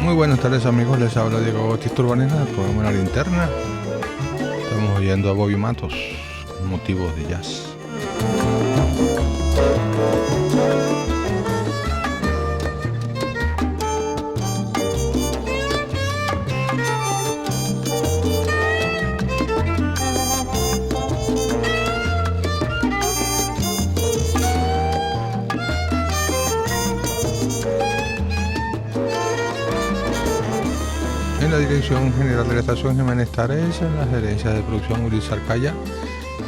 Muy buenas tardes amigos, les habla Diego Bautista Urbanena del programa La Linterna. Estamos oyendo a Bobby Matos, Motivos de Jazz. En la dirección general de la estación Jiménez Tares, en las gerencias de producción Ulises Arcaya,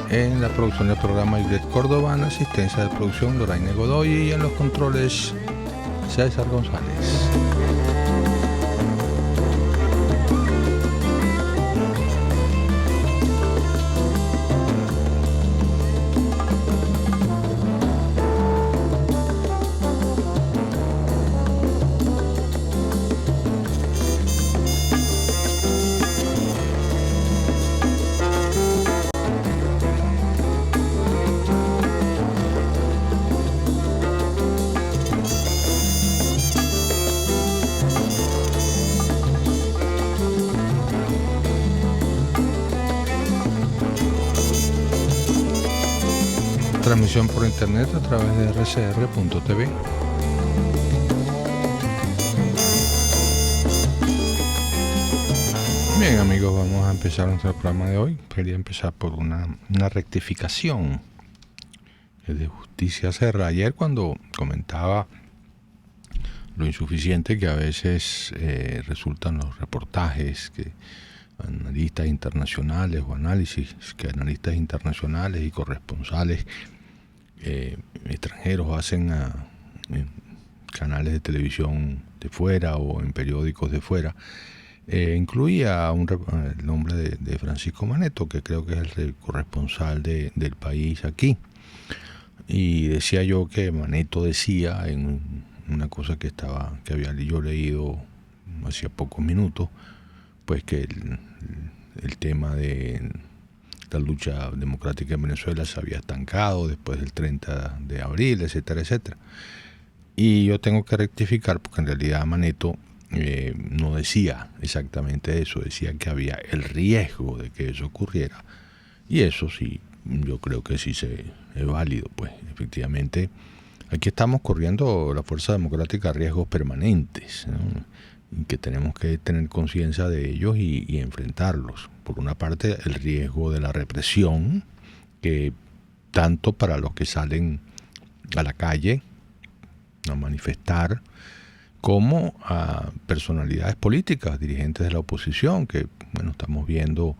en la producción del programa Ivette Córdoba, en la asistencia de producción Loraine Godoy y en los controles César González. Transmisión por internet a través de rcr.tv. Bien amigos, vamos a empezar nuestro programa de hoy. Quería empezar por una rectificación de Justicia Serra. Ayer cuando comentaba lo insuficiente que a veces resultan los reportajes que analistas internacionales o análisis que analistas internacionales y corresponsales extranjeros hacen en canales de televisión de fuera o en periódicos de fuera, incluía el nombre de Francisco Maneto, que creo que es el corresponsal del país aquí, y decía yo que Maneto decía en una cosa que había yo leído hacía pocos minutos, pues que el tema de la lucha democrática en Venezuela se había estancado después del 30 de abril, etcétera, etcétera. Y yo tengo que rectificar porque en realidad Maneto no decía exactamente eso, decía que había el riesgo de que eso ocurriera. Y eso sí, yo creo que sí es válido, pues efectivamente aquí estamos corriendo la fuerza democrática a riesgos permanentes, ¿no? Y que tenemos que tener conciencia de ellos y enfrentarlos. Por una parte, el riesgo de la represión, que tanto para los que salen a la calle a manifestar, como a personalidades políticas, dirigentes de la oposición, que bueno, estamos viendo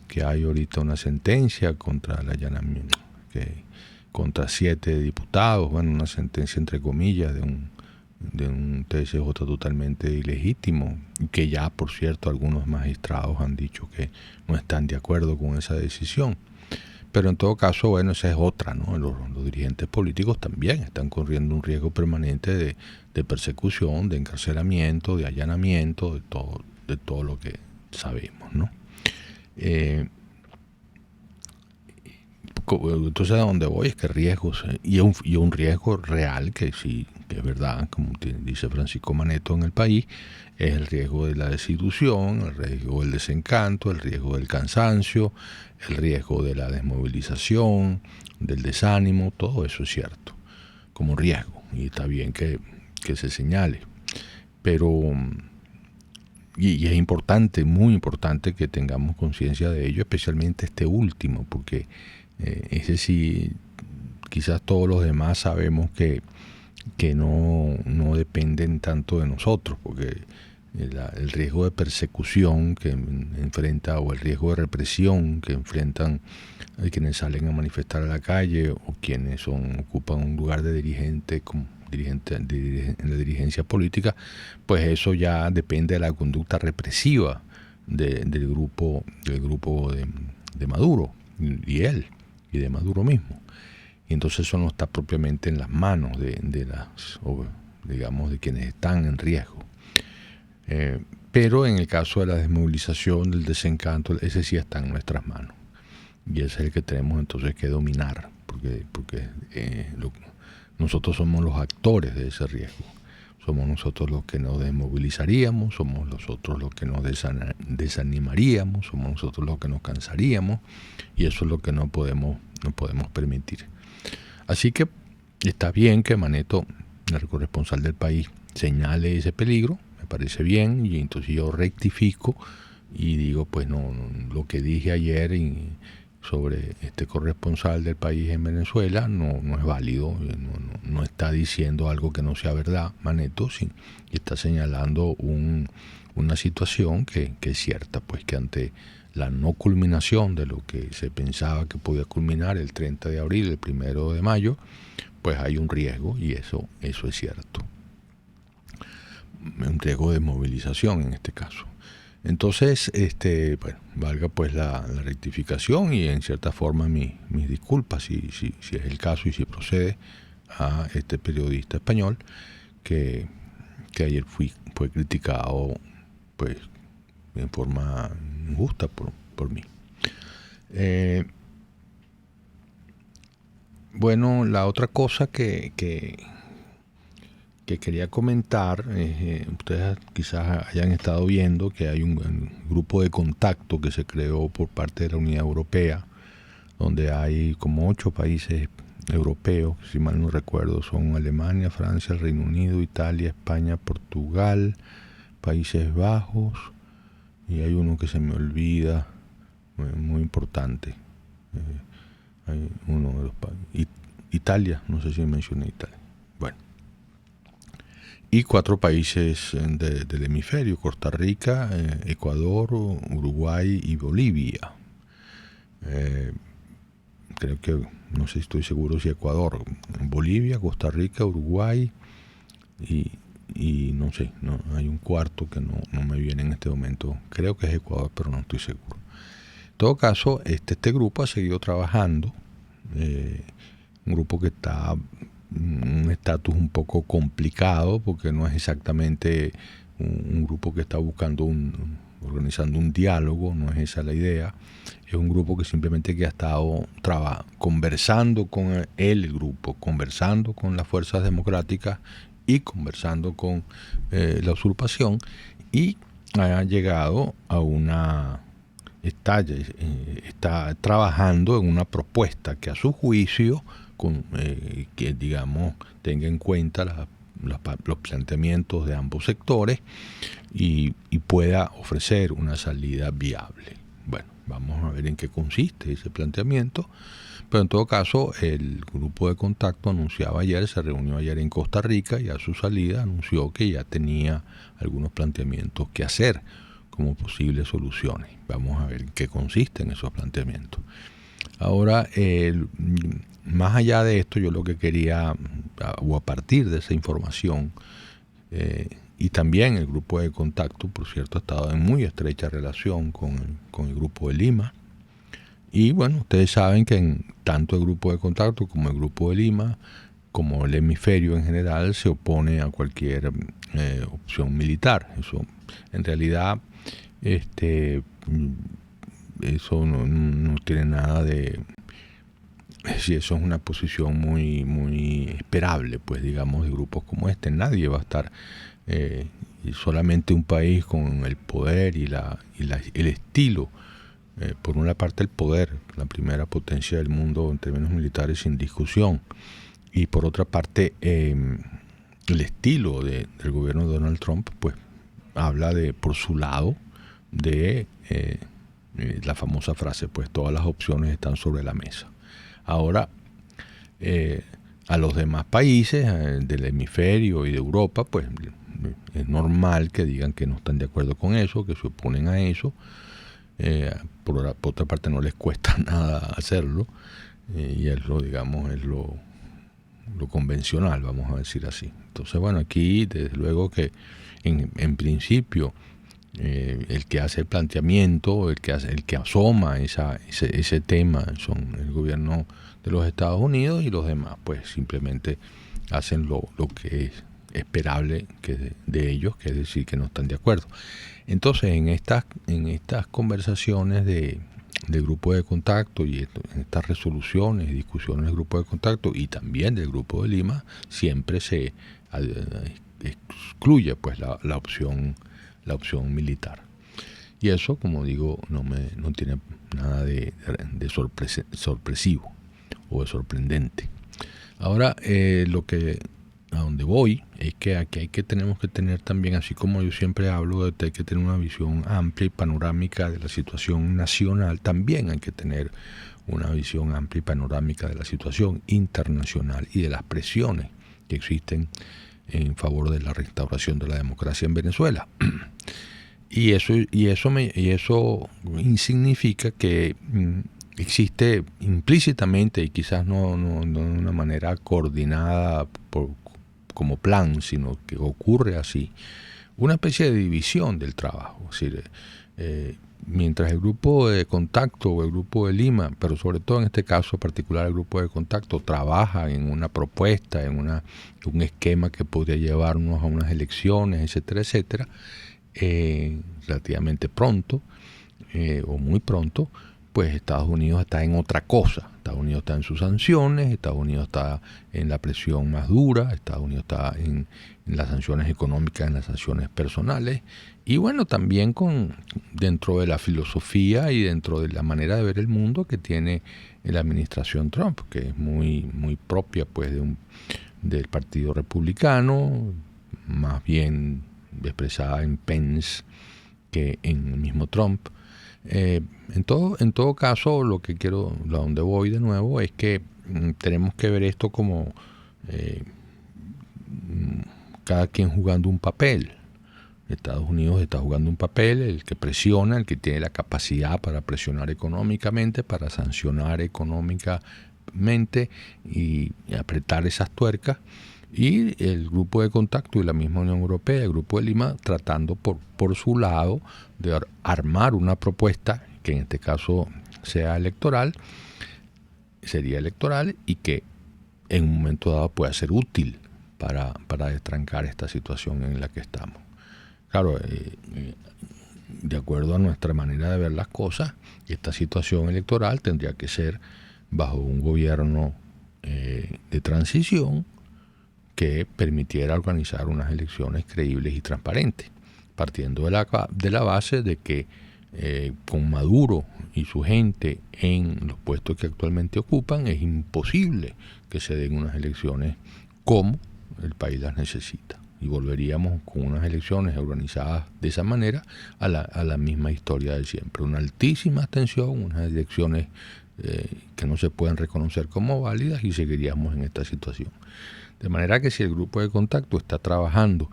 que hay ahorita una sentencia contra el allanamiento, contra 7 diputados, bueno, una sentencia entre comillas de un TSJ totalmente ilegítimo, que ya por cierto algunos magistrados han dicho que no están de acuerdo con esa decisión. Pero en todo caso, bueno, esa es otra, ¿no? Los dirigentes políticos también están corriendo un riesgo permanente de persecución, de encarcelamiento, de allanamiento, de todo lo que sabemos, ¿no? Entonces a donde voy es que riesgos, y un riesgo real que sí, que es verdad, como dice Francisco Maneto en El País, es el riesgo de la desilusión, el riesgo del desencanto, el riesgo del cansancio, el riesgo de la desmovilización, del desánimo, todo eso es cierto, como riesgo, y está bien que se señale, pero y es importante, muy importante que tengamos conciencia de ello, especialmente este último, porque ese sí, quizás todos los demás sabemos que no dependen tanto de nosotros, porque el riesgo de persecución que enfrenta o el riesgo de represión que enfrentan quienes salen a manifestar a la calle o quienes ocupan un lugar de dirigente como en la dirigencia política, pues eso ya depende de la conducta represiva del grupo de Maduro y él y de Maduro mismo. Y entonces eso no está propiamente en las manos de quienes están en riesgo. Pero en el caso de la desmovilización, del desencanto, ese sí está en nuestras manos. Y ese es el que tenemos entonces que dominar, porque nosotros somos los actores de ese riesgo. somos nosotros los que nos desmovilizaríamos, somos nosotros los que nos desanimaríamos, somos nosotros los que nos cansaríamos, y eso es lo que no podemos permitir. Así que está bien que Maneto, el corresponsal del país, señale ese peligro, me parece bien, y entonces yo rectifico y digo, pues no, lo que dije ayer sobre este corresponsal del país en Venezuela no es válido, no está diciendo algo que no sea verdad, Maneto, sí, y está señalando una situación que es cierta, pues que ante la no culminación de lo que se pensaba que podía culminar el 30 de abril, el 1 de mayo, pues hay un riesgo, y eso es cierto. Un riesgo de movilización en este caso. Entonces, bueno, valga pues la rectificación y en cierta forma mis disculpas, si es el caso y si procede, a este periodista español que ayer fue criticado pues en forma injusta por mí. Bueno, la otra cosa que quería comentar, ustedes quizás hayan estado viendo que hay un grupo de contacto que se creó por parte de la Unión Europea, donde hay como 8 países europeos, si mal no recuerdo, son Alemania, Francia, el Reino Unido, Italia, España, Portugal, Países Bajos, y hay uno que se me olvida, muy importante, hay uno de los países, Italia, no sé si mencioné Italia, bueno, y 4 países del hemisferio, Costa Rica, Ecuador, Uruguay y Bolivia. Creo que, no sé si estoy seguro si Ecuador, Bolivia, Costa Rica, Uruguay y no sé, no, hay un cuarto que no me viene en este momento, creo que es Ecuador, pero no estoy seguro. En todo caso, este grupo ha seguido trabajando, un grupo que está en un estatus un poco complicado, porque no es exactamente un grupo que está buscando organizando un diálogo, no es esa la idea. Es un grupo que simplemente que ha estado conversando con el grupo, conversando con las fuerzas democráticas y conversando con la usurpación, y ha llegado a está trabajando en una propuesta que a su juicio que digamos tenga en cuenta los planteamientos de ambos sectores y pueda ofrecer una salida viable. Bueno, vamos a ver en qué consiste ese planteamiento, pero en todo caso el grupo de contacto se reunió ayer en Costa Rica, y a su salida anunció que ya tenía algunos planteamientos que hacer como posibles soluciones. Vamos a ver en qué consisten esos planteamientos. Ahora, más allá de esto, yo lo que quería, o a partir de esa información, y también el grupo de contacto, por cierto, ha estado en muy estrecha relación con el grupo de Lima. Y bueno, ustedes saben que tanto el grupo de contacto como el grupo de Lima, como el hemisferio en general, se opone a cualquier opción militar. Eso, en realidad, eso no tiene nada de... Si eso es una posición muy esperable, pues digamos, de grupos como este. Nadie va a estar, solamente un país con el poder y el estilo. Por una parte el poder, la primera potencia del mundo en términos militares sin discusión, y por otra parte el estilo del gobierno de Donald Trump, pues habla por su lado de la famosa frase, pues todas las opciones están sobre la mesa. Ahora, a los demás países del hemisferio y de Europa, pues es normal que digan que no están de acuerdo con eso, que se oponen a eso. Por otra parte, no les cuesta nada hacerlo, y es lo convencional, vamos a decir así. Entonces, bueno, aquí desde luego que en principio el que hace el planteamiento, el que asoma ese tema son el gobierno de los Estados Unidos, y los demás pues simplemente hacen lo que es esperable de ellos, que es decir, que no están de acuerdo. Entonces, en estas conversaciones de grupo de contacto y en estas resoluciones y discusiones del grupo de contacto y también del grupo de Lima, siempre se excluye pues la opción militar. Y eso, como digo, no tiene nada de sorpresivo o de sorprendente. Ahora, a donde voy es que aquí tenemos que tener también, así como yo siempre hablo de que hay que tener una visión amplia y panorámica de la situación nacional, también hay que tener una visión amplia y panorámica de la situación internacional y de las presiones que existen en favor de la restauración de la democracia en Venezuela. Y eso significa que existe implícitamente, y quizás no de una manera coordinada como plan, sino que ocurre así, una especie de división del trabajo. Es decir, mientras el grupo de contacto o el grupo de Lima, pero sobre todo en este caso particular el grupo de contacto, trabaja en una propuesta, en un esquema que podría llevarnos a unas elecciones, etcétera, etcétera, relativamente pronto o muy pronto, pues Estados Unidos está en otra cosa. Estados Unidos está en sus sanciones, Estados Unidos está en la presión más dura, Estados Unidos está en las sanciones económicas, en las sanciones personales, y bueno, también dentro de la filosofía y dentro de la manera de ver el mundo que tiene la administración Trump, que es muy, muy propia pues del Partido Republicano, más bien expresada en Pence que en el mismo Trump. En todo caso, donde voy de nuevo es que tenemos que ver esto como cada quien jugando un papel. Estados Unidos está jugando un papel, el que presiona, el que tiene la capacidad para presionar económicamente, para sancionar económicamente y apretar esas tuercas. Y el grupo de contacto y la misma Unión Europea, el grupo de Lima, tratando por su lado de armar una propuesta que en este caso sería electoral y que en un momento dado pueda ser útil para destrancar esta situación en la que estamos. Claro, de acuerdo a nuestra manera de ver las cosas, esta situación electoral tendría que ser bajo un gobierno de transición que permitiera organizar unas elecciones creíbles y transparentes, partiendo de la base de que con Maduro y su gente en los puestos que actualmente ocupan es imposible que se den unas elecciones como el país las necesita. Y volveríamos con unas elecciones organizadas de esa manera a la misma historia de siempre. Una altísima abstención, unas elecciones que no se pueden reconocer como válidas y seguiríamos en esta situación. De manera que si el grupo de contacto está trabajando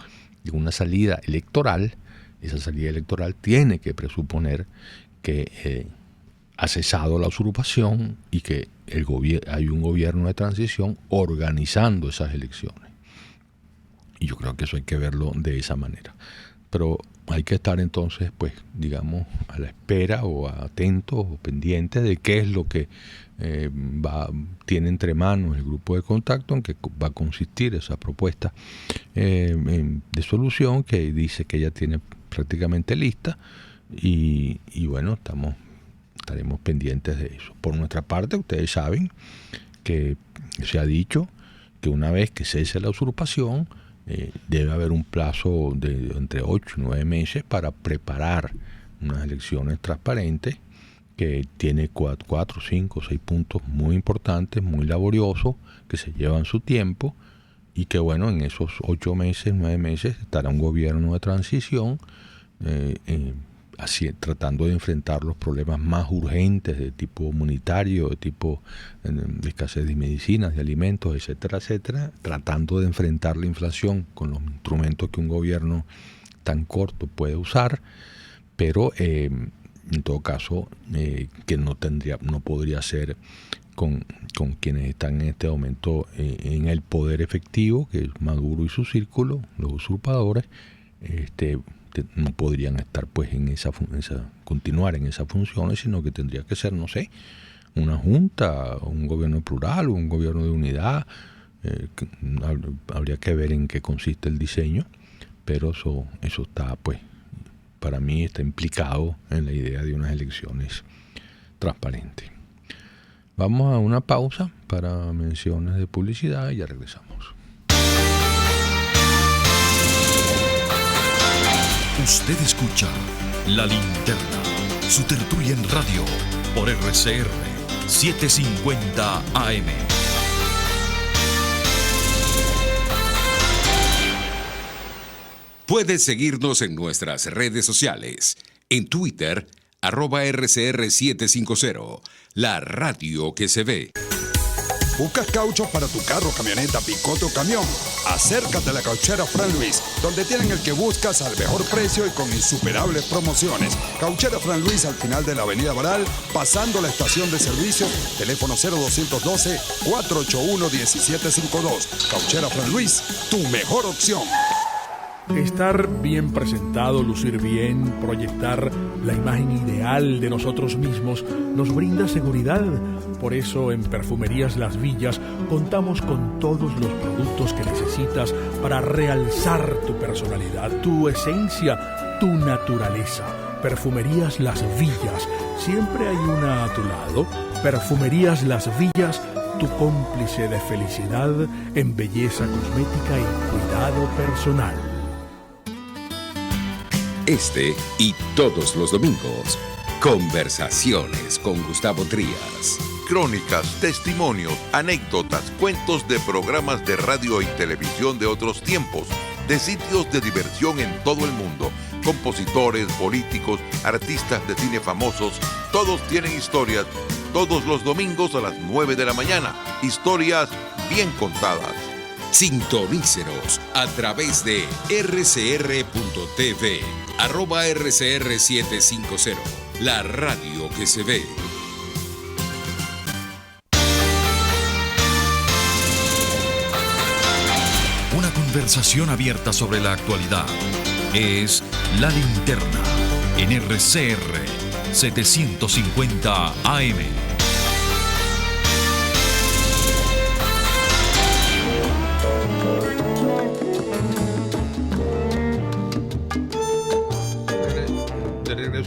en una salida electoral, esa salida electoral tiene que presuponer que ha cesado la usurpación y que hay un gobierno de transición organizando esas elecciones. Y yo creo que eso hay que verlo de esa manera. Pero hay que estar entonces, pues, digamos, a la espera o atentos o pendientes de qué es lo que tiene entre manos el grupo de contacto, en que va a consistir esa propuesta de solución que dice que ya tiene prácticamente lista y bueno, estaremos pendientes de eso. Por nuestra parte, ustedes saben que se ha dicho que una vez que cese la usurpación, debe haber un plazo de entre 8 y 9 meses para preparar unas elecciones transparentes que tiene 4, 5, 6 puntos muy importantes, muy laboriosos, que se llevan su tiempo y que bueno, en esos 8 meses, 9 meses estará un gobierno de transición tratando de enfrentar los problemas más urgentes de tipo humanitario, de tipo de escasez de medicinas, de alimentos, etcétera, etcétera, tratando de enfrentar la inflación con los instrumentos que un gobierno tan corto puede usar, pero en todo caso que no podría ser con quienes están en este momento en el poder efectivo, que es Maduro y su círculo, los usurpadores, no podrían estar pues continuar en esas funciones, sino que tendría que ser, no sé, una junta, un gobierno plural, un gobierno de unidad. Habría que ver en qué consiste el diseño, pero eso está, pues, para mí está implicado en la idea de unas elecciones transparentes. Vamos a una pausa para menciones de publicidad y ya regresamos. Usted escucha La Linterna, su tertulia en radio por RCR 750 AM. Puedes seguirnos en nuestras redes sociales. En Twitter, @RCR750, la radio que se ve. ¿Buscas caucho para tu carro, camioneta, picote o camión? Acércate a la Cauchera Fran Luis, donde tienen el que buscas al mejor precio y con insuperables promociones. Cauchera Fran Luis, al final de la Avenida Baral, pasando la estación de servicio, teléfono 0212-481-1752. Cauchera Fran Luis, tu mejor opción. Estar bien presentado, lucir bien, proyectar la imagen ideal de nosotros mismos nos brinda seguridad. Por eso en Perfumerías Las Villas contamos con todos los productos que necesitas para realzar tu personalidad, tu esencia, tu naturaleza. Perfumerías Las Villas, siempre hay una a tu lado. Perfumerías Las Villas, tu cómplice de felicidad en belleza cosmética y cuidado personal. Este y todos los domingos, Conversaciones con Gustavo Trías. Crónicas, testimonios, anécdotas, cuentos de programas de radio y televisión de otros tiempos, de sitios de diversión en todo el mundo, compositores, políticos, artistas de cine famosos, todos tienen historias, todos los domingos a las 9 de la mañana, historias bien contadas. Sintonícenos a través de rcr.tv, @RCR750, la radio que se ve. Una conversación abierta sobre la actualidad. Es La Linterna en RCR 750 AM.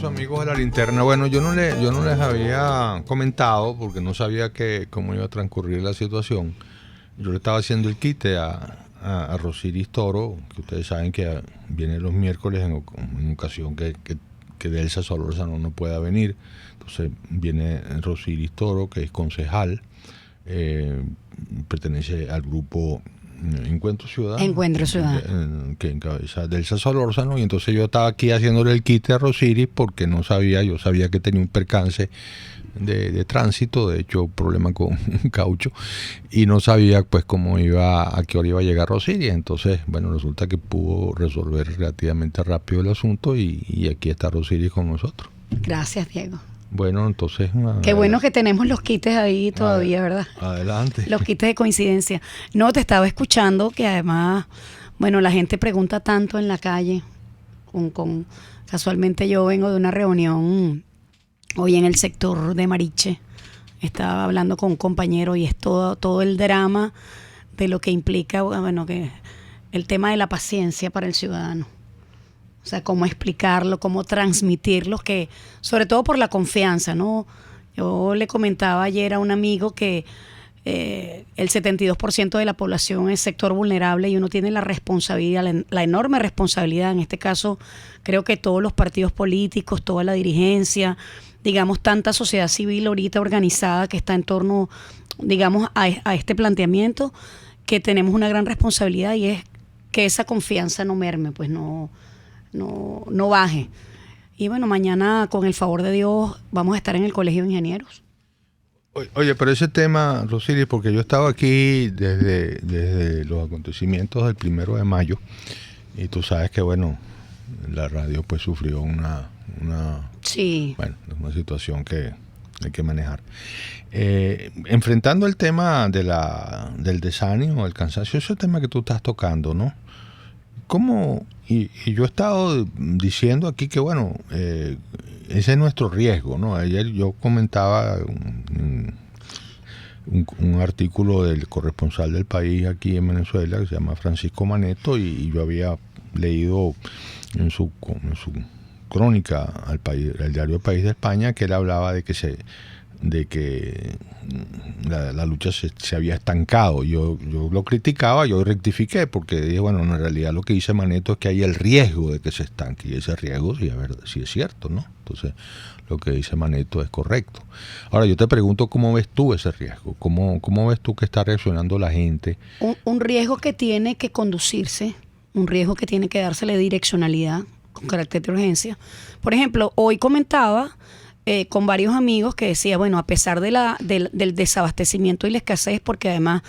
Amigos de La Linterna, bueno, yo no les había comentado porque no sabía cómo iba a transcurrir la situación. Yo le estaba haciendo el quite a Rosiris Toro, que ustedes saben que viene los miércoles en ocasión que Delsa Solórzano no pueda venir. Entonces viene Rosiris Toro, que es concejal, pertenece al grupo Encuentro Ciudadano, que encabeza Delsa Solórzano, y entonces yo estaba aquí haciéndole el quite a Rosiris porque yo sabía que tenía un percance de tránsito, de hecho problema con un caucho, y no sabía pues a qué hora iba a llegar Rosiris. Entonces, bueno, resulta que pudo resolver relativamente rápido el asunto y aquí está Rosiris con nosotros. Gracias, Diego. Bueno, entonces... Qué bueno que tenemos los quites ahí todavía, ¿verdad? Adelante. Los quites de coincidencia. No, te estaba escuchando que además, bueno, la gente pregunta tanto en la calle. Casualmente yo vengo de una reunión hoy en el sector de Mariche. Estaba hablando con un compañero y es todo el drama de lo que implica, bueno, que el tema de la paciencia para el ciudadano. O sea, cómo explicarlo, cómo transmitirlo, que sobre todo por la confianza, ¿no? Yo le comentaba ayer a un amigo que el 72% de la población es sector vulnerable y uno tiene la responsabilidad, la enorme responsabilidad, en este caso creo que todos los partidos políticos, toda la dirigencia, digamos tanta sociedad civil ahorita organizada que está en torno, digamos, a este planteamiento, que tenemos una gran responsabilidad y es que esa confianza no merme, pues no baje. Y bueno, mañana con el favor de Dios vamos a estar en el Colegio de Ingenieros. Oye, pero ese tema, Rosiris, porque yo estaba aquí desde los acontecimientos del 1 de mayo y tú sabes que, bueno, la radio pues sufrió una situación que hay que manejar. Enfrentando el tema del desánimo, el cansancio, ese tema que tú estás tocando, ¿no? ¿Cómo? Y yo he estado diciendo aquí que, bueno, ese es nuestro riesgo, ¿no? Ayer yo comentaba un artículo del corresponsal del país aquí en Venezuela, que se llama Francisco Maneto, y yo había leído en su crónica al diario El País de España, que él hablaba de que la lucha se había estancado. Yo lo criticaba, yo rectifiqué, porque dije, bueno, en realidad lo que dice Maneto es que hay el riesgo de que se estanque, y ese riesgo sí es cierto, ¿no? Entonces, lo que dice Maneto es correcto. Ahora, yo te pregunto, ¿cómo ves tú ese riesgo? ¿Cómo ves tú que está reaccionando la gente? Un riesgo que tiene que conducirse, un riesgo que tiene que dársele direccionalidad con carácter de urgencia. Por ejemplo, hoy comentaba con varios amigos que decía, bueno, a pesar del desabastecimiento y la escasez, porque además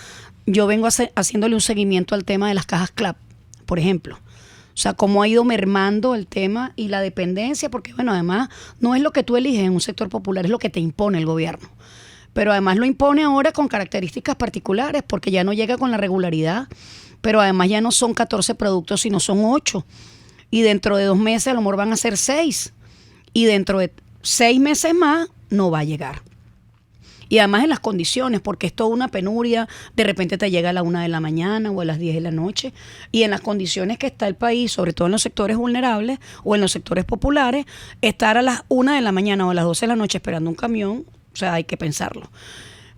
yo vengo haciéndole un seguimiento al tema de las cajas CLAP, por ejemplo. O sea, cómo ha ido mermando el tema y la dependencia, porque bueno, además no es lo que tú eliges en un sector popular, es lo que te impone el gobierno. Pero además lo impone ahora con características particulares, porque ya no llega con la regularidad, pero además ya no son 14 productos, sino son 8. Y dentro de 2 meses a lo mejor van a ser 6. Y dentro de 6 meses más no va a llegar. Y además en las condiciones, porque es toda una penuria, de repente te llega a la 1 de la mañana o a las 10 de la noche, y en las condiciones que está el país, sobre todo en los sectores vulnerables o en los sectores populares, estar a las 1 de la mañana o a las 12 de la noche esperando un camión, o sea, hay que pensarlo.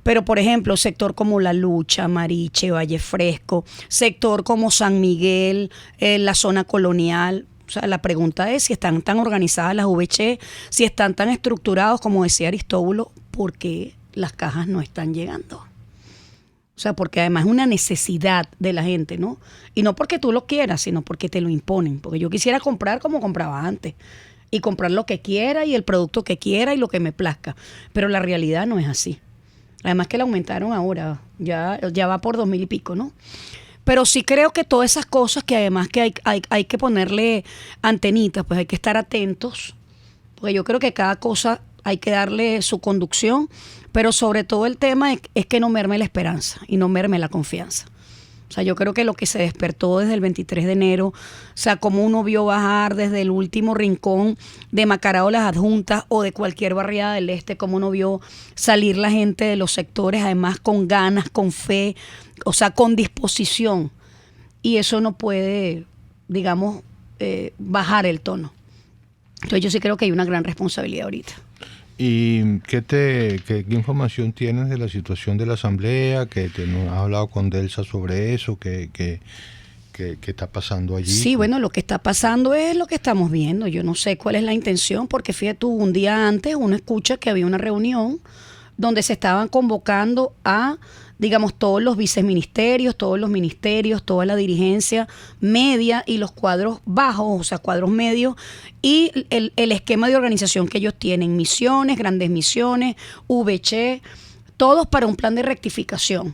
Pero, por ejemplo, sector como La Lucha, Mariche, Valle Fresco, sector como San Miguel, la zona colonial. O sea, la pregunta es si están tan organizadas las VC, si están tan estructurados, como decía Aristóbulo, ¿por qué las cajas no están llegando? O sea, porque además es una necesidad de la gente, ¿no? Y no porque tú lo quieras, sino porque te lo imponen. Porque yo quisiera comprar como compraba antes. Y comprar lo que quiera y el producto que quiera y lo que me plazca. Pero la realidad no es así. Además que la aumentaron ahora. Ya va por 2,000 y pico, ¿no? Pero sí creo que todas esas cosas que además que hay que ponerle antenitas, pues hay que estar atentos. Porque yo creo que cada cosa hay que darle su conducción, pero sobre todo el tema es que no merme la esperanza y no merme la confianza. O sea, yo creo que lo que se despertó desde el 23 de enero, o sea, como uno vio bajar desde el último rincón de Macarao las adjuntas o de cualquier barriada del este, como uno vio salir la gente de los sectores, además con ganas, con fe, o sea, con disposición. Y eso no puede, digamos, bajar el tono. Entonces yo sí creo que hay una gran responsabilidad ahorita. ¿Y qué información tienes de la situación de la Asamblea? ¿Que no has hablado con Delsa sobre eso? ¿Qué está pasando allí? Sí, bueno, lo que está pasando es lo que estamos viendo. Yo no sé cuál es la intención, porque fíjate tú, un día antes uno escucha que había una reunión donde se estaban convocando a, digamos, todos los viceministerios, todos los ministerios, toda la dirigencia media y los cuadros bajos, o sea, cuadros medios, y el esquema de organización que ellos tienen, misiones, grandes misiones, VC, todos para un plan de rectificación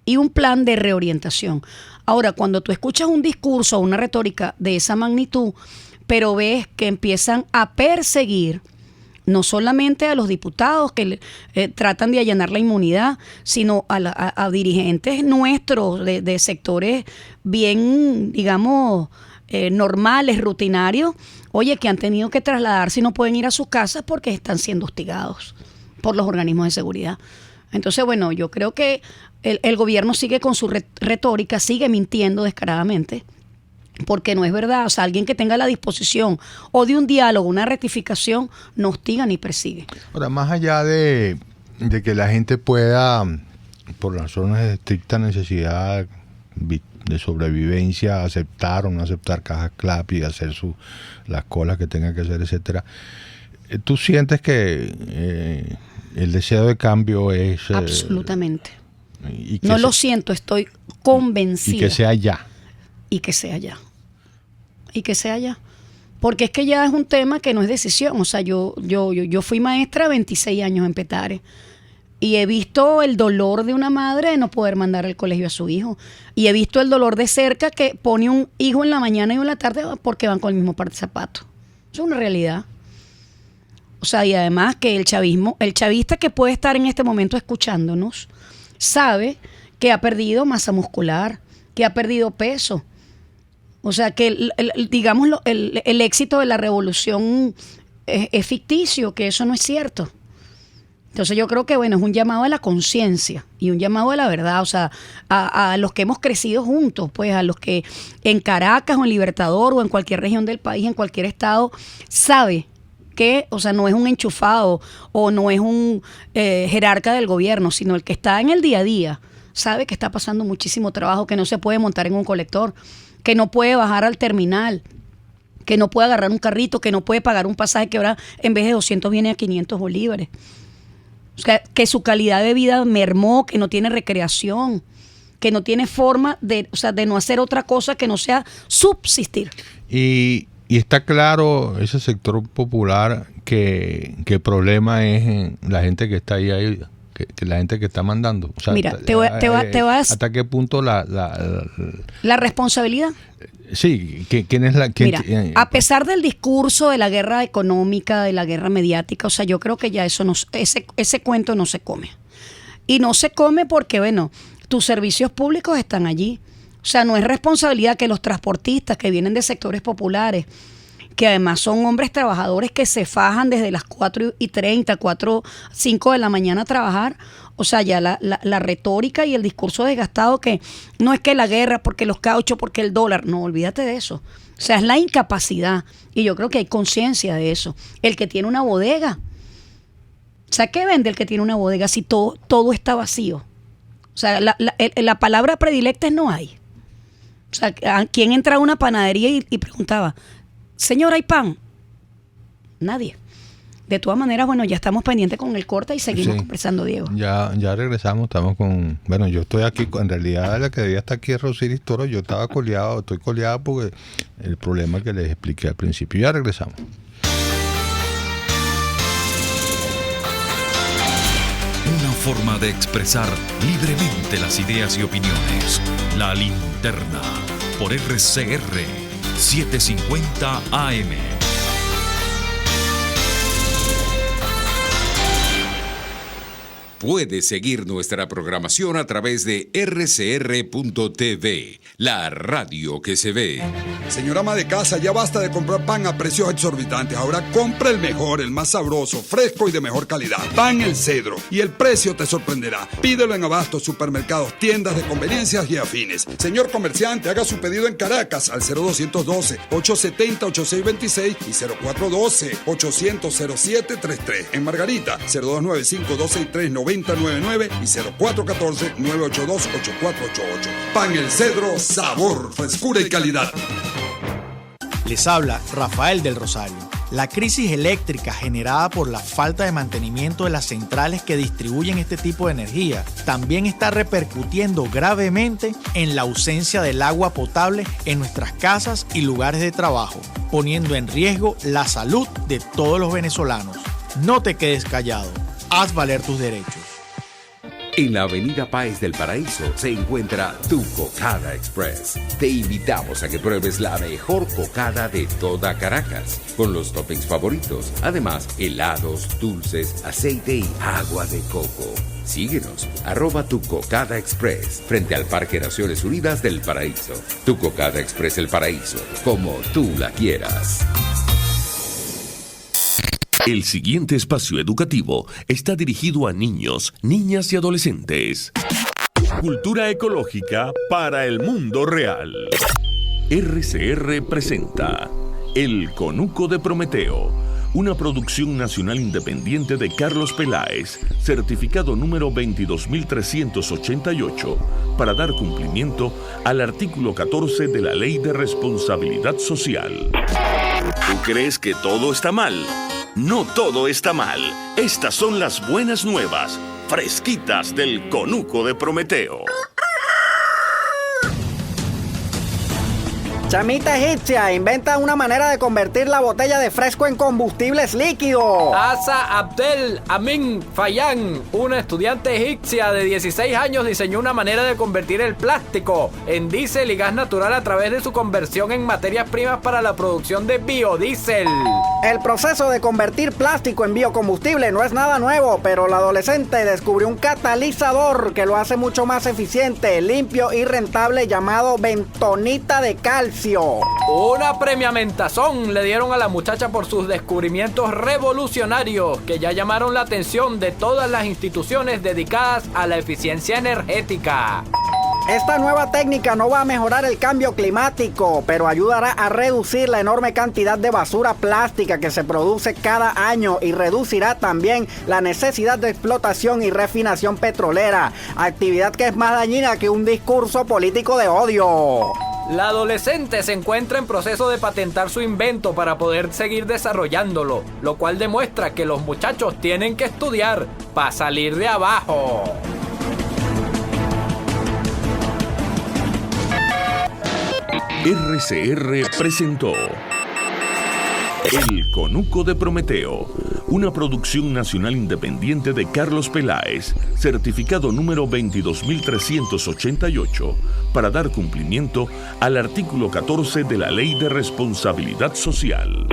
y un plan de reorientación. Ahora, cuando tú escuchas un discurso o una retórica de esa magnitud, pero ves que empiezan a perseguir no solamente a los diputados que tratan de allanar la inmunidad, sino a dirigentes nuestros de sectores bien, digamos, normales, rutinarios, oye, que han tenido que trasladarse y no pueden ir a sus casas porque están siendo hostigados por los organismos de seguridad. Entonces, bueno, yo creo que el gobierno sigue con su retórica, sigue mintiendo descaradamente, porque no es verdad. O sea, alguien que tenga la disposición o de un diálogo, una rectificación, no hostiga ni persigue. Ahora, más allá de que la gente pueda, por razones de estricta necesidad de sobrevivencia, aceptar o no aceptar cajas CLAP y hacer las colas que tenga que hacer, etcétera, ¿tú sientes que el deseo de cambio es...? Absolutamente. No lo siento, estoy convencida. Y que sea ya. Y que sea ya. Y que sea ya. Porque es que ya es un tema que no es decisión. O sea, yo fui maestra 26 años en Petare y he visto el dolor de una madre de no poder mandar al colegio a su hijo. Y he visto el dolor de cerca que pone un hijo en la mañana y en la tarde porque van con el mismo par de zapatos. Eso es una realidad. O sea, y además que el chavista que puede estar en este momento escuchándonos, sabe que ha perdido masa muscular, que ha perdido peso. O sea, que digamos el éxito de la revolución es ficticio, que eso no es cierto. Entonces yo creo que, bueno, es un llamado a la conciencia y un llamado a la verdad, o sea, a los que hemos crecido juntos, pues a los que en Caracas o en Libertador o en cualquier región del país, en cualquier estado, sabe que, o sea, no es un enchufado o no es un jerarca del gobierno, sino el que está en el día a día, sabe que está pasando muchísimo trabajo, que no se puede montar en un colector, que no puede bajar al terminal, que no puede agarrar un carrito, que no puede pagar un pasaje que ahora en vez de 200 viene a 500 bolívares. O sea, que su calidad de vida mermó, que no tiene recreación, que no tiene forma de, o sea, de no hacer otra cosa que no sea subsistir. Y está claro ese sector popular que el problema es en la gente que está ahí que la gente que está mandando. O sea, mira, te voy a ¿hasta qué punto la responsabilidad? Sí, ¿quién es la? Mira, a pesar del discurso de la guerra económica, de la guerra mediática, o sea, yo creo que ya eso no, ese cuento no se come. Y no se come porque, bueno, tus servicios públicos están allí. O sea, no es responsabilidad que los transportistas que vienen de sectores populares, que además son hombres trabajadores que se fajan desde las 4:30, 5 de la mañana a trabajar. O sea, ya la retórica y el discurso desgastado que no es que la guerra, porque los cauchos, porque el dólar. No, olvídate de eso. O sea, es la incapacidad. Y yo creo que hay conciencia de eso. El que tiene una bodega. O sea, ¿qué vende el que tiene una bodega si todo está vacío? O sea, la palabra predilecta es no hay. O sea, ¿quién entra a una panadería y preguntaba, señor, ¿hay pan? Nadie. De todas maneras, bueno, ya estamos pendientes con el corte y seguimos conversando, Diego. Ya regresamos, estamos con... Bueno, yo estoy aquí, en realidad la que debía estar aquí es Rosiris Toro, yo estaba estoy coleado porque el problema que les expliqué al principio. Ya regresamos. Una forma de expresar libremente las ideas y opiniones. La Linterna, por RCR 750 AM. Puedes seguir nuestra programación a través de rcr.tv, la radio que se ve. Señora ama de casa, ya basta de comprar pan a precios exorbitantes. Ahora compra el mejor, el más sabroso, fresco y de mejor calidad. Pan El Cedro. Y el precio te sorprenderá. Pídelo en abastos, supermercados, tiendas de conveniencias y afines. Señor comerciante, haga su pedido en Caracas al 0212-870-8626 y 0412-800-0733. En Margarita, 0295-263-9099 y 0414-982-8488. Pan El Cedro, sabor, frescura y calidad. Les habla Rafael del Rosario. La crisis eléctrica generada por la falta de mantenimiento de las centrales que distribuyen este tipo de energía también está repercutiendo gravemente en la ausencia del agua potable en nuestras casas y lugares de trabajo, poniendo en riesgo la salud de todos los venezolanos. No te quedes callado. Haz valer tus derechos. En la avenida Páez del Paraíso se encuentra Tu Cocada Express. Te invitamos a que pruebes la mejor cocada de toda Caracas, con los toppings favoritos. Además, helados, dulces, aceite y agua de coco. Síguenos, @Tu Cocada Express, frente al Parque Naciones Unidas del Paraíso. Tu Cocada Express El Paraíso, como tú la quieras. El siguiente espacio educativo está dirigido a niños, niñas y adolescentes. Cultura ecológica para el mundo real. RCR presenta El Conuco de Prometeo, una producción nacional independiente de Carlos Peláez, certificado número 22388, para dar cumplimiento al artículo 14 de la Ley de Responsabilidad Social. ¿Tú crees que todo está mal? No todo está mal. Estas son las buenas nuevas, fresquitas del Conuco de Prometeo. Chamita egipcia inventa una manera de convertir la botella de fresco en combustibles líquidos. Asa Abdel Amin Fayan, una estudiante egipcia de 16 años, diseñó una manera de convertir el plástico en diésel y gas natural a través de su conversión en materias primas para la producción de biodiesel. El proceso de convertir plástico en biocombustible no es nada nuevo, pero la adolescente descubrió un catalizador que lo hace mucho más eficiente, limpio y rentable, llamado bentonita de calcio. Una premiamentazón le dieron a la muchacha por sus descubrimientos revolucionarios que ya llamaron la atención de todas las instituciones dedicadas a la eficiencia energética. Esta nueva técnica no va a mejorar el cambio climático, pero ayudará a reducir la enorme cantidad de basura plástica que se produce cada año y reducirá también la necesidad de explotación y refinación petrolera, actividad que es más dañina que un discurso político de odio. La adolescente se encuentra en proceso de patentar su invento para poder seguir desarrollándolo, lo cual demuestra que los muchachos tienen que estudiar para salir de abajo. RCR presentó El Conuco de Prometeo, una producción nacional independiente de Carlos Peláez, certificado número 22388, para dar cumplimiento al artículo 14 de la Ley de Responsabilidad Social.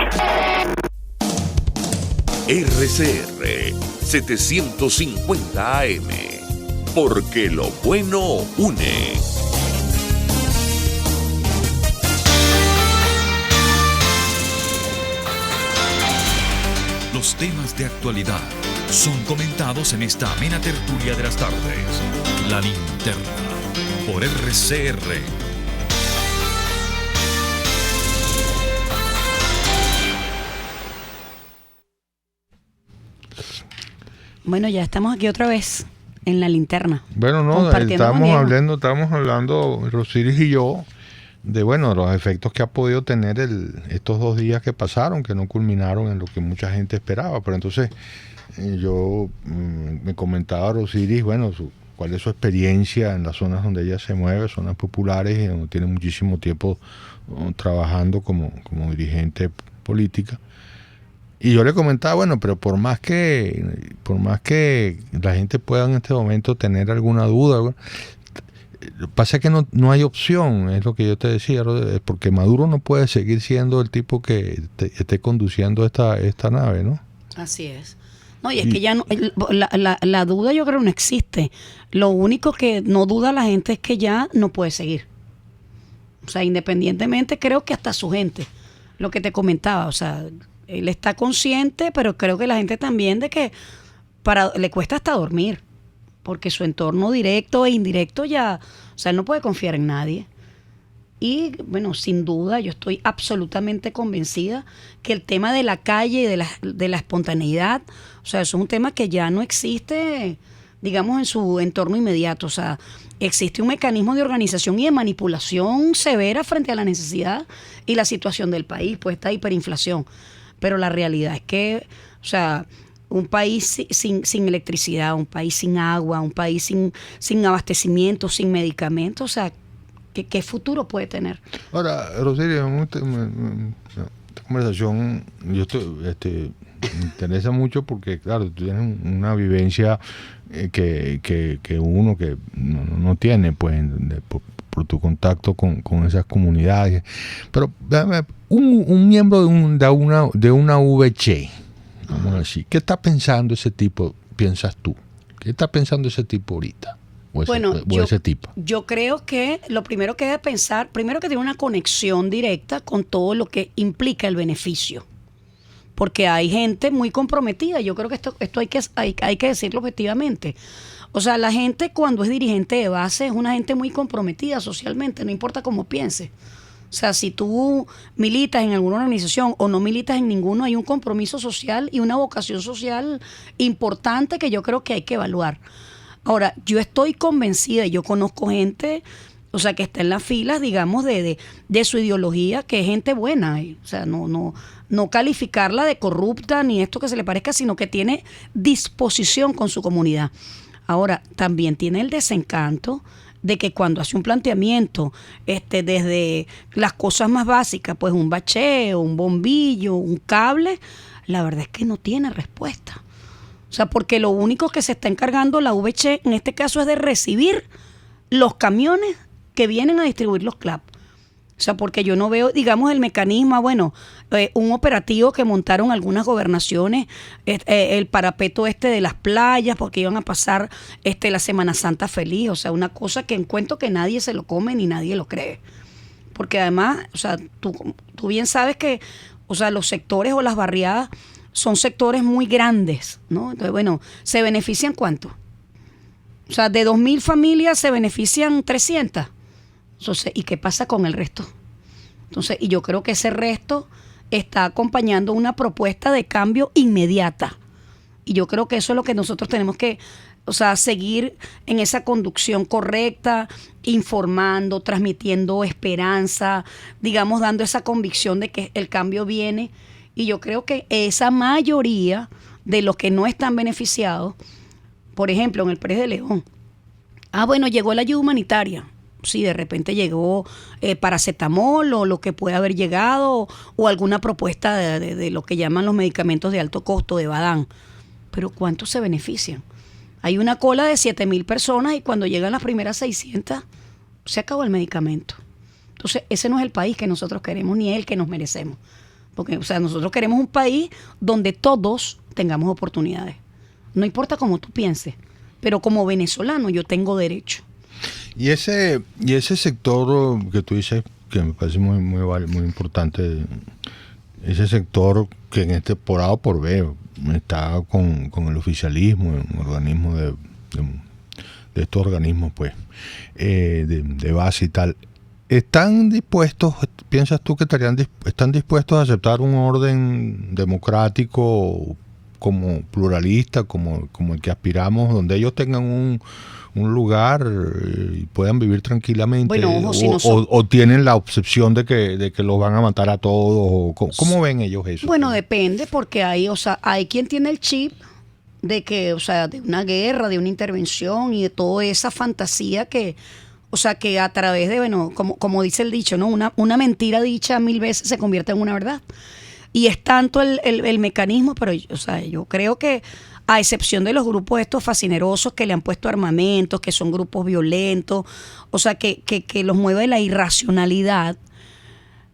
RCR 750 AM, porque lo bueno une. Los temas de actualidad son comentados en esta amena tertulia de las tardes. La Linterna, por RCR. Bueno, ya estamos aquí otra vez en La Linterna. Bueno, no, estábamos hablando, Rosiris y yo, de los efectos que ha podido tener estos 2 días que pasaron, que no culminaron en lo que mucha gente esperaba. Pero entonces yo me comentaba a Rosiris, cuál es su experiencia en las zonas donde ella se mueve, zonas populares, y donde tiene muchísimo tiempo trabajando como dirigente política. Y yo le comentaba, pero por más que la gente pueda en este momento tener alguna duda, pasa que no hay opción, es lo que yo te decía, porque Maduro no puede seguir siendo el tipo que esté conduciendo esta nave, ¿no? Así es. No, y es que ya no, la duda yo creo no existe. Lo único que no duda la gente es que ya no puede seguir. O sea, independientemente, creo que hasta su gente, lo que te comentaba, o sea, él está consciente, pero creo que la gente también de que le cuesta hasta dormir, porque su entorno directo e indirecto ya, o sea, él no puede confiar en nadie. Y sin duda yo estoy absolutamente convencida que el tema de la calle y de la espontaneidad, o sea, eso es un tema que ya no existe, digamos, en su entorno inmediato. O sea, existe un mecanismo de organización y de manipulación severa frente a la necesidad y la situación del país, pues esta hiperinflación. Pero la realidad es que, o sea, un país sin electricidad, un país sin agua, un país sin abastecimiento, sin medicamentos, o sea, ¿qué futuro puede tener? Ahora, Rosario, esta conversación me interesa mucho porque, claro, tú tienes una vivencia que uno que no tiene, pues, por tu contacto con esas comunidades. Pero un miembro de una VC, vamos a decir, ¿qué está pensando ese tipo, piensas tú? ¿Qué está pensando ese tipo ahorita? Ese tipo. Yo creo que lo primero que debe pensar, primero que tiene una conexión directa con todo lo que implica el beneficio. Porque hay gente muy comprometida. Yo creo que esto hay que decirlo objetivamente. O sea, la gente cuando es dirigente de base es una gente muy comprometida socialmente, no importa cómo piense. O sea, si tú militas en alguna organización o no militas en ninguno, hay un compromiso social y una vocación social importante que yo creo que hay que evaluar. Ahora, yo estoy convencida, y yo conozco gente, o sea, que está en las filas, digamos, de su ideología, que es gente buena. O sea, no calificarla de corrupta ni esto que se le parezca, sino que tiene disposición con su comunidad. Ahora, también tiene el desencanto de que cuando hace un planteamiento, desde las cosas más básicas, pues un bacheo, un bombillo, un cable, la verdad es que no tiene respuesta. O sea, porque lo único que se está encargando la VC en este caso es de recibir los camiones que vienen a distribuir los CLAP. O sea, porque yo no veo, digamos, el mecanismo, un operativo que montaron algunas gobernaciones, el parapeto de las playas, porque iban a pasar la Semana Santa feliz. O sea, una cosa que encuentro que nadie se lo come ni nadie lo cree. Porque además, o sea, tú bien sabes que, o sea, los sectores o las barriadas son sectores muy grandes, ¿no? Entonces, ¿se benefician cuánto? O sea, de 2.000 familias se benefician 300. Entonces, ¿y qué pasa con el resto? Entonces, y yo creo que ese resto está acompañando una propuesta de cambio inmediata. Y yo creo que eso es lo que nosotros tenemos que, o sea, seguir en esa conducción correcta, informando, transmitiendo esperanza, digamos, dando esa convicción de que el cambio viene. Y yo creo que esa mayoría de los que no están beneficiados, por ejemplo, en el Pérez de León, bueno, llegó la ayuda humanitaria. Sí, de repente llegó paracetamol o lo que puede haber llegado o alguna propuesta de lo que llaman los medicamentos de alto costo de Badán. Pero ¿cuántos se benefician? Hay una cola de 7.000 personas y cuando llegan las primeras 600 se acabó el medicamento. Entonces ese no es el país que nosotros queremos ni el que nos merecemos. Porque, o sea, nosotros queremos un país donde todos tengamos oportunidades. No importa cómo tú pienses, pero como venezolano yo tengo derecho. Y ese sector que tú dices, que me parece muy importante, ese sector que por A o por B está con el oficialismo, un organismo de estos organismos, pues, de base y tal, ¿están dispuestos, piensas tú que están dispuestos a aceptar un orden democrático como pluralista, como el que aspiramos, donde ellos tengan un lugar y puedan vivir tranquilamente? Bueno, o tienen la obsesión de que los van a matar a todos? ¿Cómo ven ellos eso? Bueno, depende, porque hay quien tiene el chip de que, o sea, de una guerra, de una intervención y de toda esa fantasía que, o sea, que a través de, bueno, como dice el dicho, ¿no? Una mentira dicha 1000 veces se convierte en una verdad. Y es tanto el mecanismo, pero, o sea, yo creo que a excepción de los grupos estos fascinerosos que le han puesto armamentos, que son grupos violentos, o sea, que los mueve la irracionalidad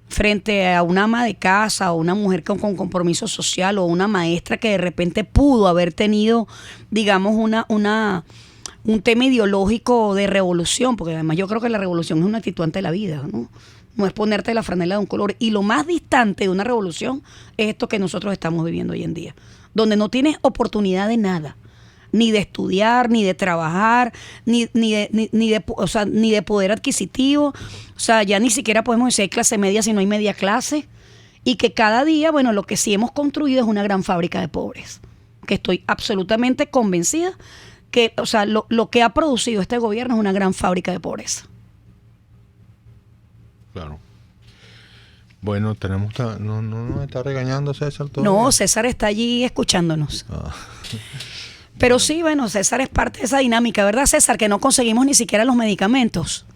frente a una ama de casa o una mujer con compromiso social o una maestra que de repente pudo haber tenido, digamos, un tema ideológico de revolución, porque además yo creo que la revolución es una actitud ante la vida, ¿no? No es ponerte la franela de un color. Y lo más distante de una revolución es esto que nosotros estamos viviendo hoy en día, donde no tienes oportunidad de nada, ni de estudiar, ni de trabajar, ni de poder adquisitivo. O sea, ya ni siquiera podemos decir clase media si no hay media clase. Y que cada día, bueno, lo que sí hemos construido es una gran fábrica de pobres, que estoy absolutamente convencida que, o sea, lo que ha producido este gobierno es una gran fábrica de pobreza. Claro. Bueno, no nos está regañando César todavía. No, César está allí escuchándonos. Pero sí, bueno, César es parte de esa dinámica, ¿verdad, César? Que no conseguimos ni siquiera los medicamentos.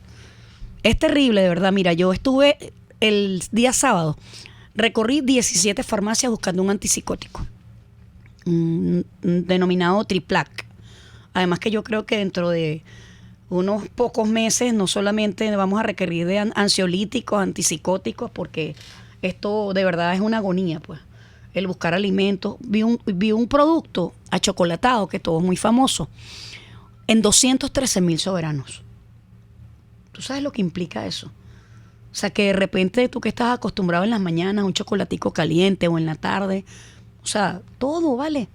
Es terrible, de verdad. Mira, yo estuve el día sábado, recorrí 17 farmacias buscando un antipsicótico, denominado Triplac. Además que yo creo que dentro de unos pocos meses no solamente vamos a requerir de ansiolíticos, antipsicóticos, porque esto de verdad es una agonía, pues. El buscar alimentos. Vi un producto achocolatado, que todo es muy famoso, en 213.000 soberanos. ¿Tú sabes lo que implica eso? O sea, que de repente tú que estás acostumbrado en las mañanas a un chocolatico caliente o en la tarde, o sea, todo, ¿vale?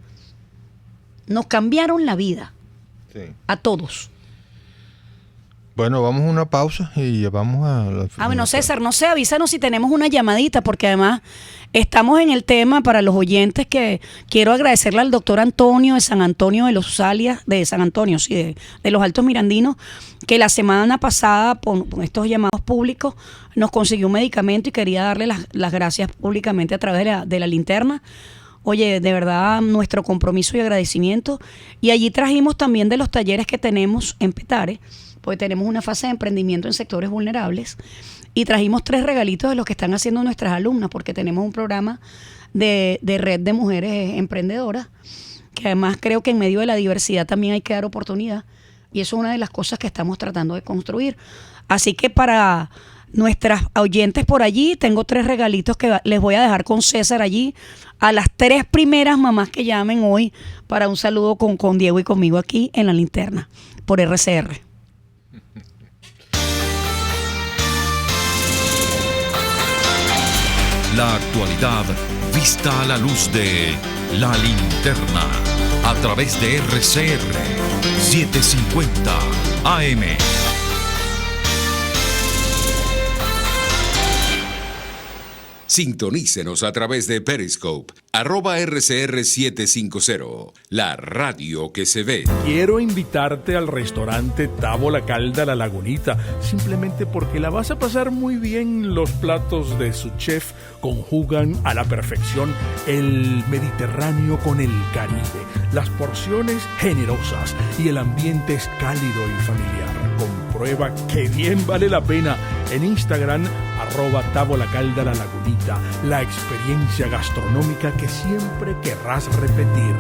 Nos cambiaron la vida. Sí. A todos. Bueno, vamos a una pausa y vamos a... bueno, César, no sé, avísanos si tenemos una llamadita, porque además estamos en el tema para los oyentes, que quiero agradecerle al doctor Antonio de San Antonio de los Salias, de San Antonio, sí, de los Altos Mirandinos, que la semana pasada, con estos llamados públicos, nos consiguió un medicamento y quería darle las gracias públicamente a través de la linterna. Oye, de verdad, nuestro compromiso y agradecimiento. Y allí trajimos también de los talleres que tenemos en Petare, porque tenemos una fase de emprendimiento en sectores vulnerables, y trajimos 3 regalitos de los que están haciendo nuestras alumnas, porque tenemos un programa de red de mujeres emprendedoras, que además creo que en medio de la diversidad también hay que dar oportunidad, y eso es una de las cosas que estamos tratando de construir. Así que para nuestras oyentes por allí, tengo 3 regalitos que les voy a dejar con César allí, a las 3 primeras mamás que llamen hoy, para un saludo con Diego y conmigo aquí en La Linterna, por RCR. La actualidad vista a la luz de La Linterna a través de RCR 750 AM. Sintonícenos a través de Periscope, @RCR750, la radio que se ve. Quiero invitarte al restaurante Távola Calda La Lagunita, simplemente porque la vas a pasar muy bien. Los platos de su chef conjugan a la perfección el Mediterráneo con el Caribe, las porciones generosas y el ambiente es cálido y familiar. Comprueba que bien vale la pena en Instagram, @Távola Calda La Lagunita, la experiencia gastronómica que siempre querrás repetir.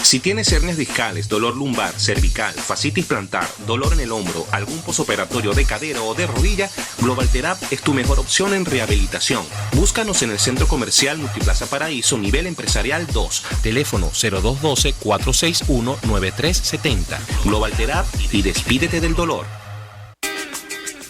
Si tienes hernias discales, dolor lumbar, cervical, fascitis plantar, dolor en el hombro, algún posoperatorio de cadera o de rodilla, Global Therap es tu mejor opción en rehabilitación. Búscanos en el Centro Comercial Multiplaza Paraíso, nivel empresarial 2, teléfono 0212-461-9370. Global Therap y despídete del dolor.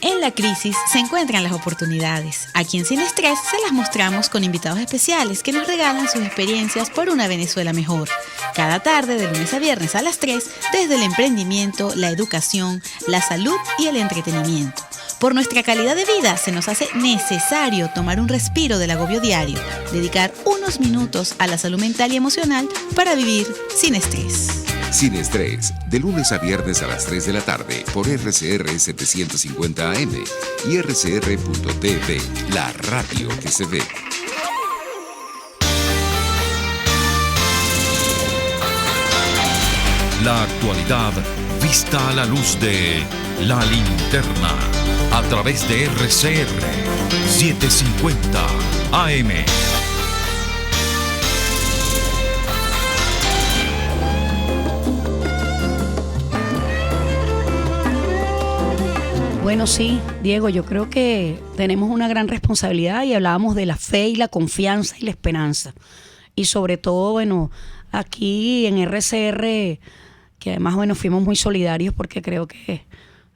En la crisis se encuentran las oportunidades. Aquí en Sin Estrés se las mostramos con invitados especiales que nos regalan sus experiencias por una Venezuela mejor. Cada tarde, de lunes a viernes a las 3, desde el emprendimiento, la educación, la salud y el entretenimiento. Por nuestra calidad de vida se nos hace necesario tomar un respiro del agobio diario, dedicar unos minutos a la salud mental y emocional para vivir sin estrés. Sin Estrés, de lunes a viernes a las 3 de la tarde por RCR 750 AM y RCR.tv, la radio que se ve. La actualidad vista a la luz de La Linterna a través de RCR 750 AM. Bueno, sí, Diego, yo creo que tenemos una gran responsabilidad y hablábamos de la fe y la confianza y la esperanza. Y sobre todo, bueno, aquí en RCR, que además, bueno, fuimos muy solidarios porque creo que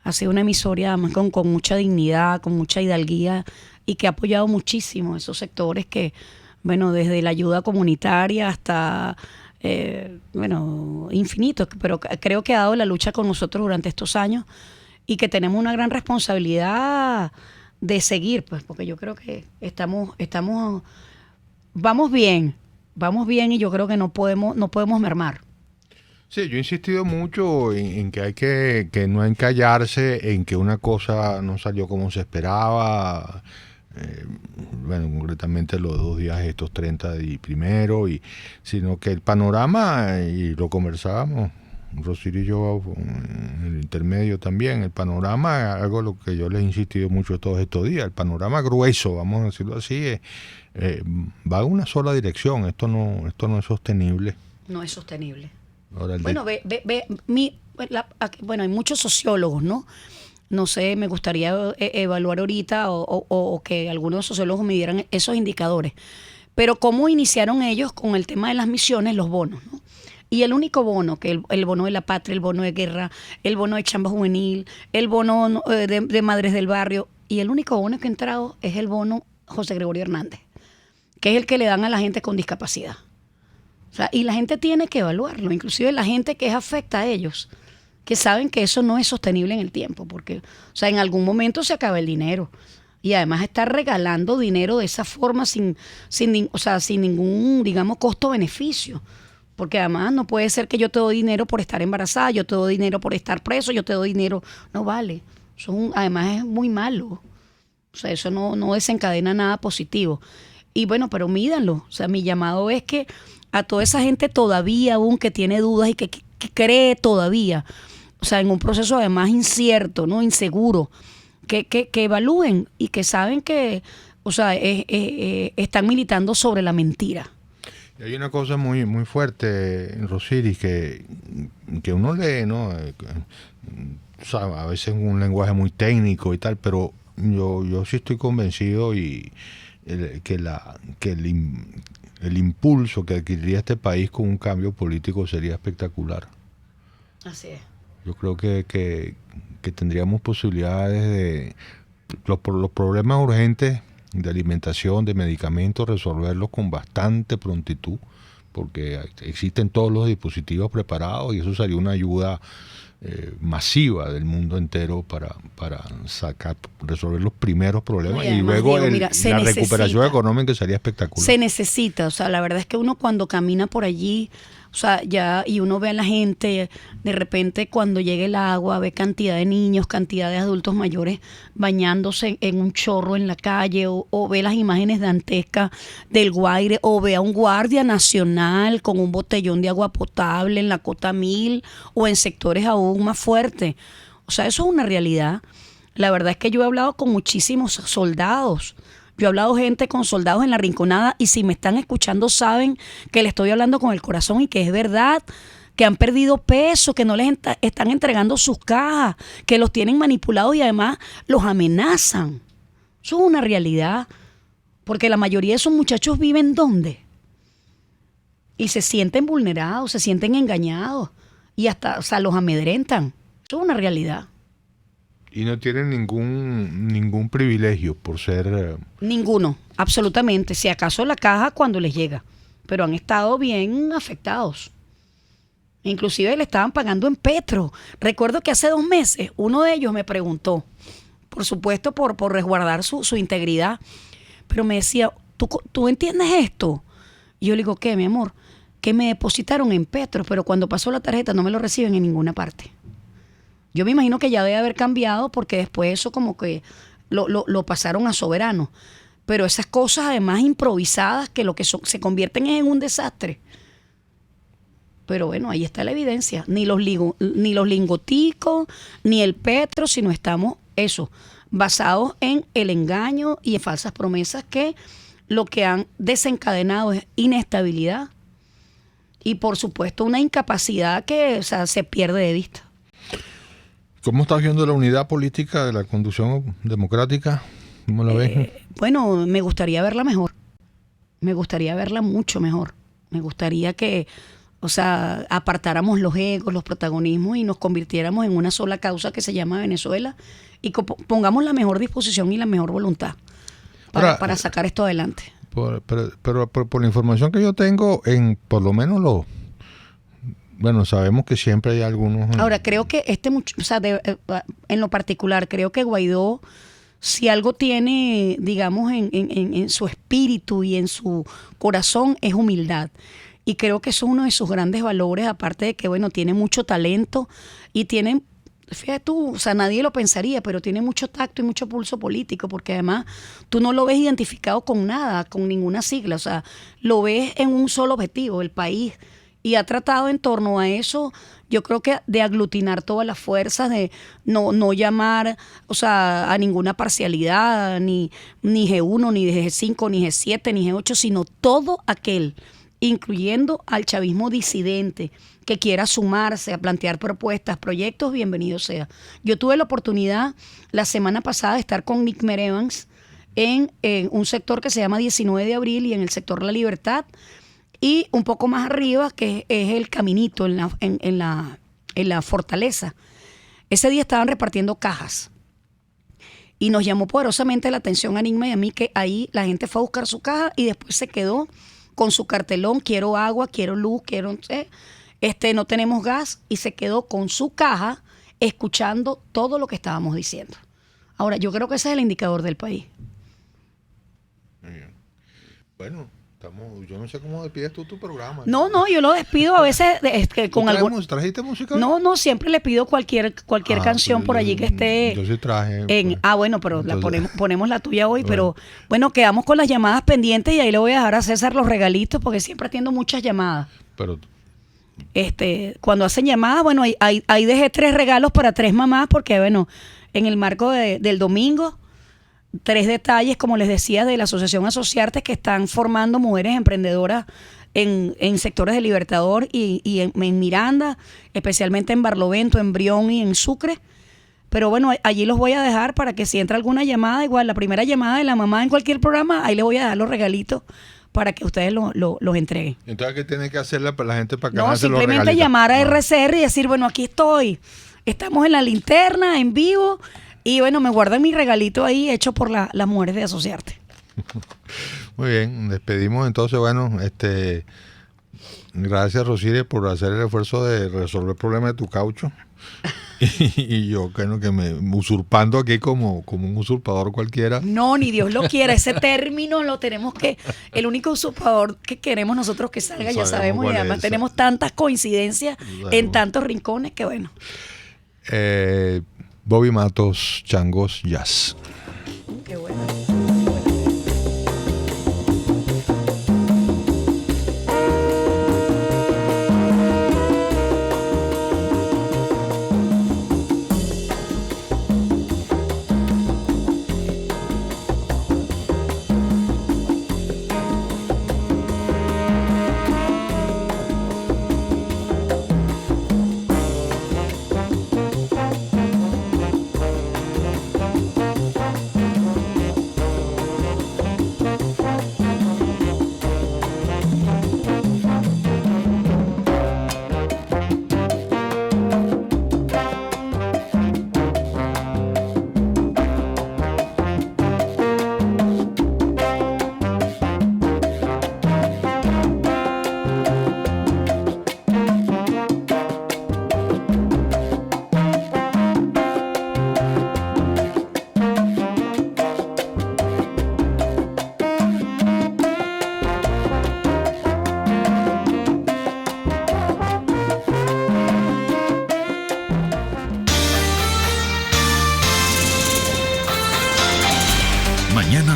ha sido una emisora además con mucha dignidad, con mucha hidalguía y que ha apoyado muchísimo esos sectores que, bueno, desde la ayuda comunitaria hasta, bueno, infinitos, pero creo que ha dado la lucha con nosotros durante estos años. Y que tenemos una gran responsabilidad de seguir, pues, porque yo creo que vamos bien y yo creo que no podemos mermar. Sí, yo he insistido mucho en que hay que no encallarse en que una cosa no salió como se esperaba, bueno, concretamente los 2 días estos 30 y primero, sino que el panorama, y lo conversábamos, Rosirio y yo en el intermedio también, el panorama, algo a lo que yo les he insistido mucho todos estos días, el panorama grueso, vamos a decirlo así, va en una sola dirección. Esto no es sostenible. No es sostenible. Ahora bueno, bueno, hay muchos sociólogos, ¿no? No sé, me gustaría evaluar ahorita o que algunos sociólogos me dieran esos indicadores. Pero cómo iniciaron ellos con el tema de las misiones, los bonos, ¿no? Y el único bono, que el bono de la patria, el bono de guerra, el bono de chamba juvenil, el bono de madres del barrio, y el único bono que ha entrado es el bono José Gregorio Hernández, que es el que le dan a la gente con discapacidad. O sea, y la gente tiene que evaluarlo, inclusive la gente que es afecta a ellos, que saben que eso no es sostenible en el tiempo, porque, o sea, en algún momento se acaba el dinero. Y además estar regalando dinero de esa forma sin ningún, digamos, costo-beneficio. Porque además no puede ser que yo te doy dinero por estar embarazada, yo te doy dinero por estar preso, yo te doy dinero. No vale. Además es muy malo. O sea, eso no desencadena nada positivo. Y bueno, pero mídanlo. O sea, mi llamado es que a toda esa gente todavía aún que tiene dudas y que cree todavía, o sea, en un proceso además incierto, ¿no? Inseguro, que evalúen y que saben que, o sea, están militando sobre la mentira. Y hay una cosa muy muy fuerte, Rosiris, que uno lee, ¿no? O sea, a veces un lenguaje muy técnico y tal, pero yo sí estoy convencido que el impulso que adquiriría este país con un cambio político sería espectacular. Así es. Yo creo que tendríamos posibilidades de los problemas urgentes de alimentación, de medicamentos, resolverlos con bastante prontitud, porque existen todos los dispositivos preparados y eso sería una ayuda masiva del mundo entero para resolver los primeros problemas, y luego la recuperación económica sería espectacular. Se necesita, o sea, la verdad es que uno cuando camina por allí, o sea, y uno ve a la gente, de repente cuando llega el agua, ve cantidad de niños, cantidad de adultos mayores bañándose en un chorro en la calle, o ve las imágenes dantescas del Guaire, o ve a un guardia nacional con un botellón de agua potable en la Cota 1000 o en sectores aún más fuertes. O sea, eso es una realidad. La verdad es que yo he hablado con muchísimos soldados. Yo he hablado gente con soldados en la Rinconada, y si me están escuchando saben que le estoy hablando con el corazón y que es verdad, que han perdido peso, que no les están entregando sus cajas, que los tienen manipulados y además los amenazan. Eso es una realidad, porque la mayoría de esos muchachos viven ¿dónde? Y se sienten vulnerados, se sienten engañados y hasta, o sea, los amedrentan. Eso es una realidad. Y no tienen ningún privilegio por ser... Ninguno, absolutamente. Si acaso la caja cuando les llega. Pero han estado bien afectados. Inclusive le estaban pagando en petro. Recuerdo que hace 2 meses uno de ellos me preguntó, por supuesto por resguardar su integridad, pero me decía, ¿tú entiendes esto? Y yo le digo, ¿qué, mi amor? Que me depositaron en petro, pero cuando pasó la tarjeta no me lo reciben en ninguna parte. Yo me imagino que ya debe haber cambiado, porque después eso como que lo pasaron a soberano. Pero esas cosas además improvisadas que lo que se convierten en un desastre. Pero bueno, ahí está la evidencia. Ni los lingoticos, ni el petro, sino estamos basados en el engaño y en falsas promesas que lo que han desencadenado es inestabilidad y por supuesto una incapacidad que, o sea, se pierde de vista. ¿Cómo estás viendo la unidad política de la conducción democrática? ¿Cómo la ves? Bueno, me gustaría verla mejor. Me gustaría verla mucho mejor. Me gustaría que, o sea, apartáramos los egos, los protagonismos y nos convirtiéramos en una sola causa que se llama Venezuela y pongamos la mejor disposición y la mejor voluntad para sacar esto adelante. Pero por la información que yo tengo, por lo menos bueno, sabemos que siempre hay algunos... Ahora, creo que en lo particular, creo que Guaidó, si algo tiene, digamos, en su espíritu y en su corazón, es humildad. Y creo que eso es uno de sus grandes valores, aparte de que, bueno, tiene mucho talento y tiene, fíjate tú, o sea, nadie lo pensaría, pero tiene mucho tacto y mucho pulso político, porque además tú no lo ves identificado con nada, con ninguna sigla, o sea, lo ves en un solo objetivo, el país. Y ha tratado en torno a eso, yo creo que de aglutinar todas las fuerzas, de no llamar, o sea, a ninguna parcialidad, ni G1, ni G5, ni G7, ni G8, sino todo aquel, incluyendo al chavismo disidente, que quiera sumarse a plantear propuestas, proyectos, bienvenido sea. Yo tuve la oportunidad la semana pasada de estar con Nick Merevans en un sector que se llama 19 de abril y en el sector La Libertad, y un poco más arriba, que es el Caminito, en la Fortaleza. Ese día estaban repartiendo cajas. Y nos llamó poderosamente la atención a Enigma y a mí que ahí la gente fue a buscar su caja y después se quedó con su cartelón, quiero agua, quiero luz, no tenemos gas, y se quedó con su caja escuchando todo lo que estábamos diciendo. Ahora, yo creo que ese es el indicador del país. Muy bien. Bueno, yo no sé cómo despides tú tu programa. No, yo lo despido a veces con algún... ¿Trajiste música? No, siempre le pido cualquier canción por allí que esté. Yo sí traje. Bueno, pero entonces... ponemos la tuya hoy, pero bueno, quedamos con las llamadas pendientes y ahí le voy a dejar a César los regalitos porque siempre atiendo muchas llamadas. Pero cuando hacen llamadas, bueno, ahí dejé 3 regalos para 3 mamás porque, bueno, en el marco del domingo, 3 detalles, como les decía, de la Asociación Asociarte, que están formando mujeres emprendedoras en sectores de Libertador y en Miranda, especialmente en Barlovento, en Brión y en Sucre. Pero bueno, allí los voy a dejar para que si entra alguna llamada, igual la primera llamada de la mamá en cualquier programa, ahí les voy a dejar los regalitos para que ustedes los entreguen. Entonces, ¿qué tiene que hacer la gente para que no, simplemente llamar a RCR y decir, bueno, aquí estoy, estamos en la linterna, en vivo, y bueno, me guardan mi regalito ahí hecho por las mujeres de Asociarte. Muy bien, despedimos entonces, bueno, Gracias, Rosiria, por hacer el esfuerzo de resolver el problema de tu caucho. Y yo creo que me usurpando aquí como un usurpador cualquiera. No, ni Dios lo quiera. Ese término lo tenemos que... El único usurpador que queremos nosotros que salga, ya sabemos. Y además tenemos tantas coincidencias en tantos rincones que bueno. Bobby Matos, Changos Jazz. Qué bueno.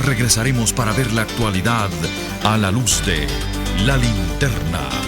Regresaremos para ver la actualidad a la luz de La Linterna.